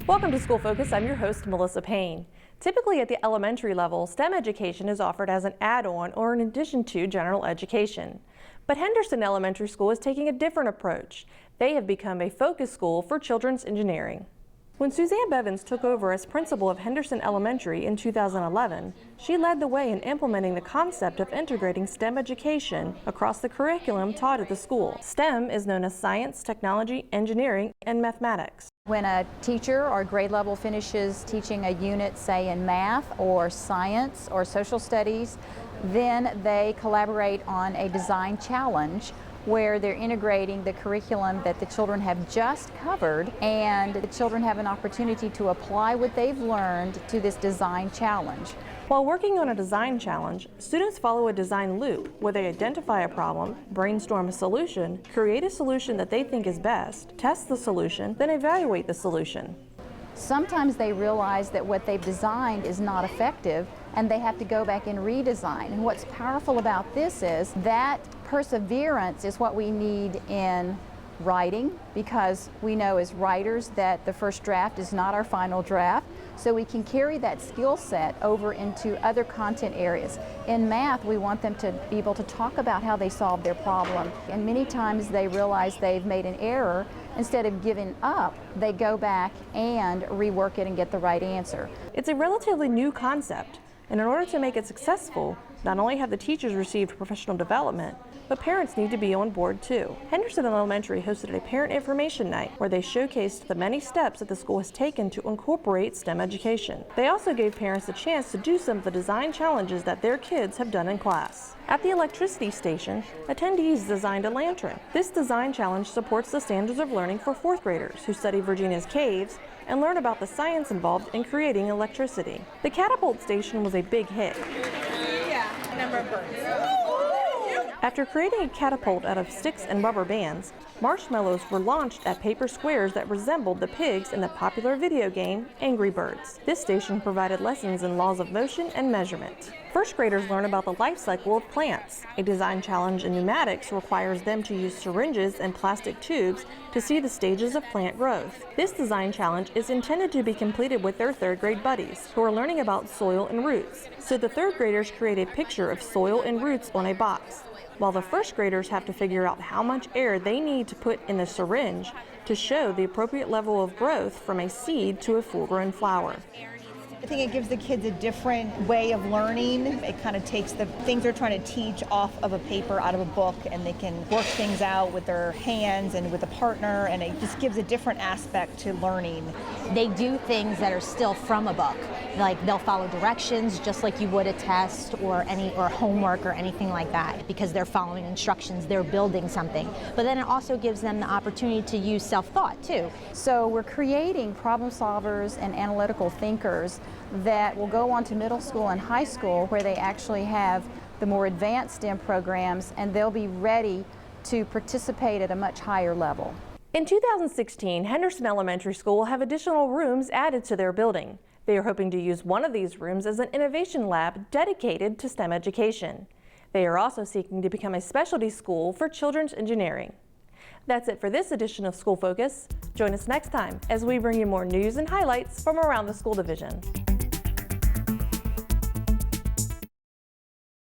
Welcome to School Focus. I'm your host, Melissa Payne. Typically at the elementary level, STEM education is offered as an add-on or in addition to general education. But Henderson Elementary School is taking a different approach. They have become a focus school for children's engineering. When Suzanne Bevins took over as principal of Henderson Elementary in 2011, she led the way in implementing the concept of integrating STEM education across the curriculum taught at the school. STEM is known as science, technology, engineering, and mathematics. When a teacher or grade level finishes teaching a unit, say in math or science or social studies, then they collaborate on a design challenge where they're integrating the curriculum that the children have just covered, and the children have an opportunity to apply what they've learned to this design challenge. While working on a design challenge, students follow a design loop where they identify a problem, brainstorm a solution, create a solution that they think is best, test the solution, then evaluate the solution. Sometimes they realize that what they've designed is not effective and they have to go back and redesign. And what's powerful about this is that perseverance is what we need in writing, because we know as writers that the first draft is not our final draft. So we can carry that skill set over into other content areas. In math, we want them to be able to talk about how they solved their problem. And many times they realize they've made an error. Instead of giving up, they go back and rework it and get the right answer. It's a relatively new concept, and in order to make it successful, not only have the teachers received professional development, but parents need to be on board too. Henderson Elementary hosted a parent information night where they showcased the many steps that the school has taken to incorporate STEM education. They also gave parents a chance to do some of the design challenges that their kids have done in class. At the electricity station, attendees designed a lantern. This design challenge supports the standards of learning for fourth graders who study Virginia's caves and learn about the science involved in creating electricity. The catapult station was a big hit. Number of birds. After creating a catapult out of sticks and rubber bands, marshmallows were launched at paper squares that resembled the pigs in the popular video game Angry Birds. This station provided lessons in laws of motion and measurement. First graders learn about the life cycle of plants. A design challenge in pneumatics requires them to use syringes and plastic tubes to see the stages of plant growth. This design challenge is intended to be completed with their third grade buddies, who are learning about soil and roots. So the third graders create a picture of soil and roots on a box, while the first graders have to figure out how much air they need to put in the syringe to show the appropriate level of growth from a seed to a full-grown flower. I think it gives the kids a different way of learning. It kind of takes the things they're trying to teach off of a paper, out of a book, and they can work things out with their hands and with a partner, and it just gives a different aspect to learning. They do things that are still from a book. Like they'll follow directions just like you would a test or homework or anything like that, because they're following instructions, they're building something. But then it also gives them the opportunity to use self-thought too. So we're creating problem solvers and analytical thinkers that will go on to middle school and high school, where they actually have the more advanced STEM programs, and they'll be ready to participate at a much higher level. In 2016, Henderson Elementary School will have additional rooms added to their building. They are hoping to use one of these rooms as an innovation lab dedicated to STEM education. They are also seeking to become a specialty school for children's engineering. That's it for this edition of School Focus. Join us next time as we bring you more news and highlights from around the school division.